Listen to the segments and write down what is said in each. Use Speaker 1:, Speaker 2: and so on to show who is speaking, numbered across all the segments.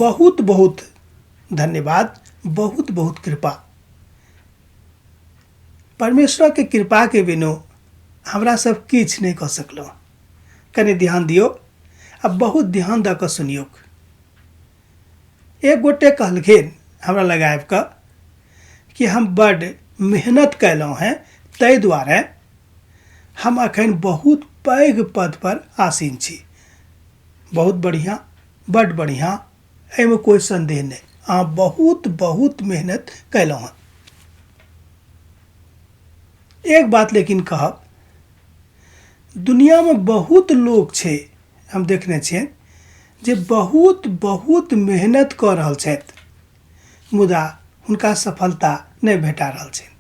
Speaker 1: बहुत बहुत धन्यवाद, बहुत बहुत कृपा। परमेश्वर के कृपा के बिनु हमरा सब किछ नहीं कह सकलो। कने ध्यान दियो, अब बहुत ध्यान दऽ कऽ सुनियो। एक गोटे कहलखिन हमरा लगायब का कि हम बड़ मेहनत कैलहुँ हैं, ताहि दुआरे हम अखन बहुत पैघ पद पर आसीन छी। बहुत बढ़िया, बड़ बढ़िया, एहिमे कोई संदेह नहीं। अहाँ बहुत बहुत मेहनत कैलहुँ हैं। एक बात लेकिन कहब, दुनिया में बहुत लोग छे, हम देखने छियै, जे बहुत बहुत मेहनत कऽ रहल छथि, मुदा हुनका सफलता नहीं भेटा रहल छनि,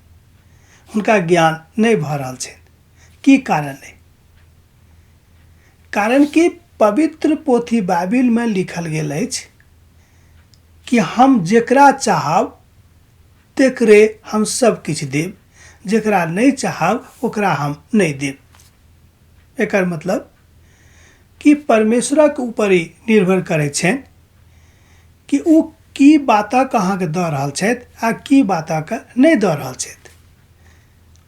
Speaker 1: हुनका ज्ञान नहीं भऽ रहल छनि। की कारण है? कारण कि पवित्र पोथी बाइबिल में लिखल गेल अछि कि हम जेकरा चाहब तेकरे हम सब किछ देब, जेकरा नहीं चाहब ओकरा हम नहीं देब। एकर मतलब कि परमेश्वरक ऊपर ही निर्भर करै छै कि ओ की बातक अहाँके दऽ रहल छथि आ की बातक नहीं दऽ रहल छथि।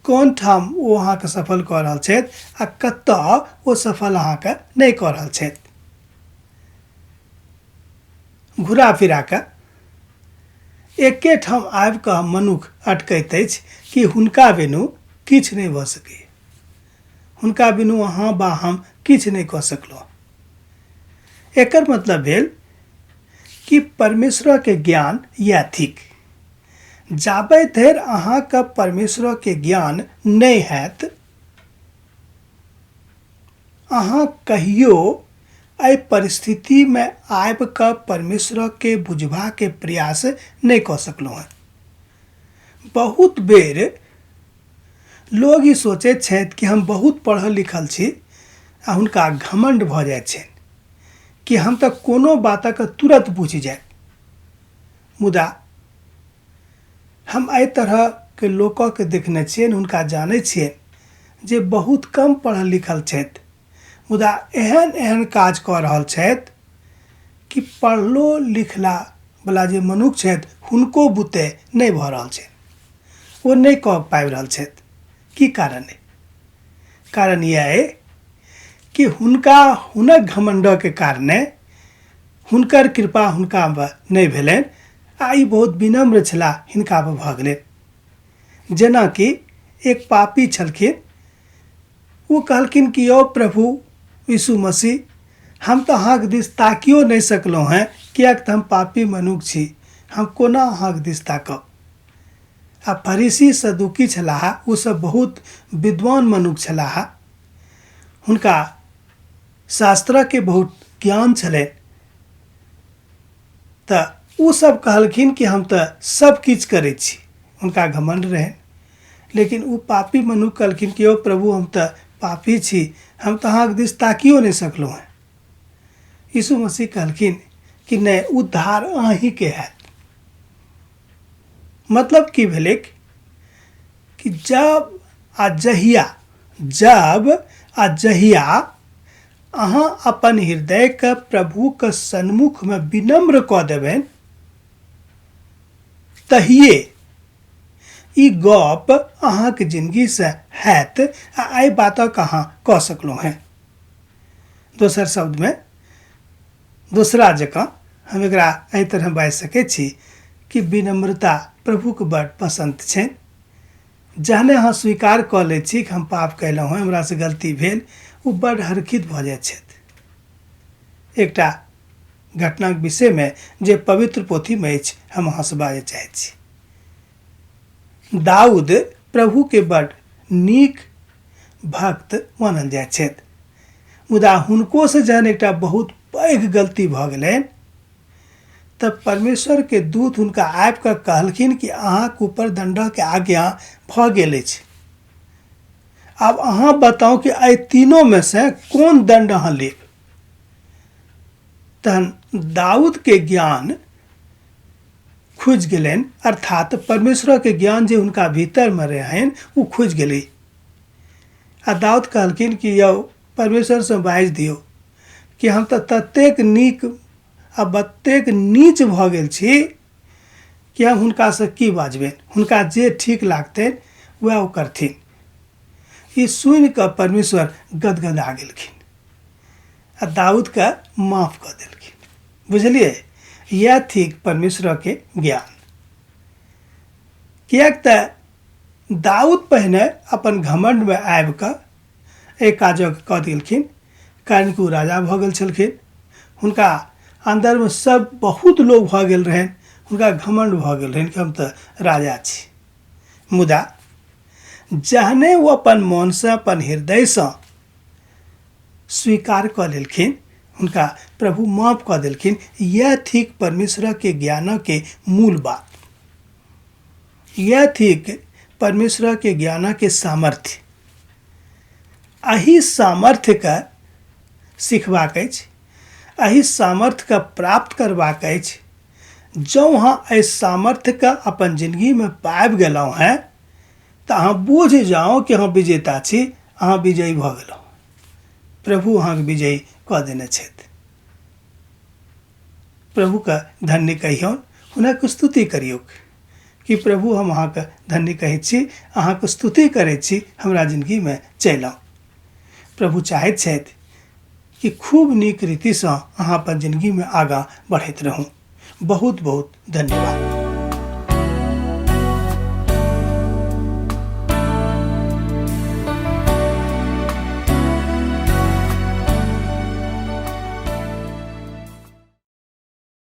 Speaker 1: कोन ठाम ओ अहाँके सफल कऽ रहल छथि आ कतऽ ओ सफल अहाँके नहीं कऽ रहल छथि। घुरा फिरा कऽ एके ठाम आबि कऽ मनुख अटकैत अछि कि हुनका बिनु किछ नहीं भऽ सकैए, हुनका बिनु अहाँ बा हम किछ नहीं कऽ सकलहुँ। एकर मतलब भेल कि परमेश्वर के ज्ञान या थिक, जाबे धरि अहाँके परमेश्वर के ज्ञान नहीं हैत, अहाँ कहियो एहि परिस्थिति में आबि कऽ परमेश्वर के बुझबा के प्रयास नहीं कऽ सकलहुँ हैं। बहुत बेर लोग ई सोचैत छथि कि हम बहुत पढ़ल लिखल छी आ हुनका घमंड भऽ जाइत छनि कि हम तऽ कोनो बातक तुरंत बुझि जाए। मुदा हम एहि तरह के लोकक के देखने छियनि, हुनका जानै छियनि जे बहुत कम पढ़ल लिखल छथि, मुदा एहन एहन काज कऽ रहल छथि कि पढ़लो लिखला वाला जे मनुख छथि हुनको बुते नहीं भऽ रहल छनि, वो नहीं कऽ पाबि रहल छथि। की कारण है? कारण यह है कि हुनका हुनक घमंडक के कारणे हुनकर कृपा हुनका पर नहीं भेलनि आ ई बहुत विनम्र छला हिनका पर भऽ गेलनि। जेना कि एक पापी छलखिन, वो कहलखिन कि यौ प्रभु यीशु मसीह, हम तऽ अहाँके दिस ताकियो नहीं सकलहुँ हैं, किएक तऽ हम पापी मनुख छी, हम कोना अहाँके दिस ताकब। आ फरीसी सदुकी छलाह, ओ सब बहुत विद्वान मनुख छलाह, हुनका शास्त्र के बहुत ज्ञान छलनि, तऽ ओ सब कहलखिन कि हम तऽ सब किछ करै छी, हुनका घमंड रहनि। लेकिन ओ पापी मनुख कहलखिन कि यौ प्रभु हम तऽ पापी छी, हम तऽ अहाँके दिस ताकियो नहीं सकलहुँ हैं। यीशु मसीह कहलखिन कि नहीं, उद्धार अहीं के हैत। मतलब की भेलै कि जब आ जहिया अहाँ अपन हृदय के प्रभु के सन्मुख में विनम्र कऽ देबनि, तहिए ई गप अहाँके जिंदगी से हैत आ एहि बातक अहाँ कऽ सकलहुँ हैं। दोसर शब्द में, दूसरा जकाँ हम एकरा एहि तरह बाजि सकैत छी कि विनम्रता प्रभु के बड़ पसंद छनि। जहने अहाँ स्वीकार कऽ लै छी कि हम पाप कयलहुँ हैं, हमरा से गलती भेल, ओ बड़ हरखित भऽ जाइत छथि। एकटा घटनाक विषय में जे पवित्र पोथी में अछि, हम अहाँ से बाजय चाहैत छी। दाऊद प्रभु के बड़ नीक भक्त मानल जाइत छथि, मुदा हुनको से जहन एकटा बहुत पैघ गलती भऽ गेलनि, तब परमेश्वर के दूत हुनका आबि कऽ कहलखिन कि अहाँके ऊपर दंडक के आज्ञा भऽ गेल अछि। आब अहाँ बताउ कि एहि तीनों में से कोन दंड अहाँ लेब। तहन दाऊद के ज्ञान खुजि गेलनि, अर्थात परमेश्वर के ज्ञान जे हुनका भीतर में रहनि वो खुजि गेलै। आ दाऊद कहलखिन कि यौ परमेश्वर से बाजि दियौ कि हम तऽ ततेक नीक अब एतेक नीच भऽ गेल छी कि हम हुनकासँ की बाजबनि, हुनका जे ठीक लागतनि वएह ओ करथिन। ई सुनि कऽ परमेश्वर गदगदा गेलखिन आ दाऊदके माफ कऽ देलखिन। बुझलिए, यह थिक परमेश्वर के ज्ञान। किएक तऽ दाऊद पहिने अपन घमंड में आबि कऽ एक काजक कऽ देलखिन, कारण कि ओ राजा भऽ गेल छलखिन। हुनका अन्दरमे सब बहुत लोग भऽ गेल रहनि, हुनका घमंड भऽ गेल रहनि कि हम तऽ राजा छी। मुदा जहने वो अपन मनसँ अपन हृदयसँ स्वीकार कऽ लेलखिन, हुनका प्रभु माफ कऽ देलखिन। यह थिक परमेश्वर के ज्ञान के मूल बात, यह थिक परमेश्वर के ज्ञान के सामर्थ्य। एहि सामर्थ्यके सिखबाक अछि, एहि सामर्थ्यके प्राप्त करबाक अछि। जँ अहाँ एहि सामर्थ्यके अपन जिन्दगीमे पाबि गेलहुँ हैं तऽ अहाँ बुझि जाउ कि अहाँ विजेता छी, अहाँ विजयी भऽ गेलहुँ। प्रभु अहाँके विजयी कऽ देने छथि। प्रभुके धन्य कहियौन, हुनक स्तुति करियौक कि प्रभु हम अहाँके धन्य कहैत छी, अहाँके स्तुति करैत छी, हमरा जिन्दगीमे चलि आउ। प्रभु चाहैत छथि कि खूब नीक रीतिसँ अहाँ अपन जिन्दगीमे आगाँ बढ़ैत रहू। बहुत बहुत धन्यवाद।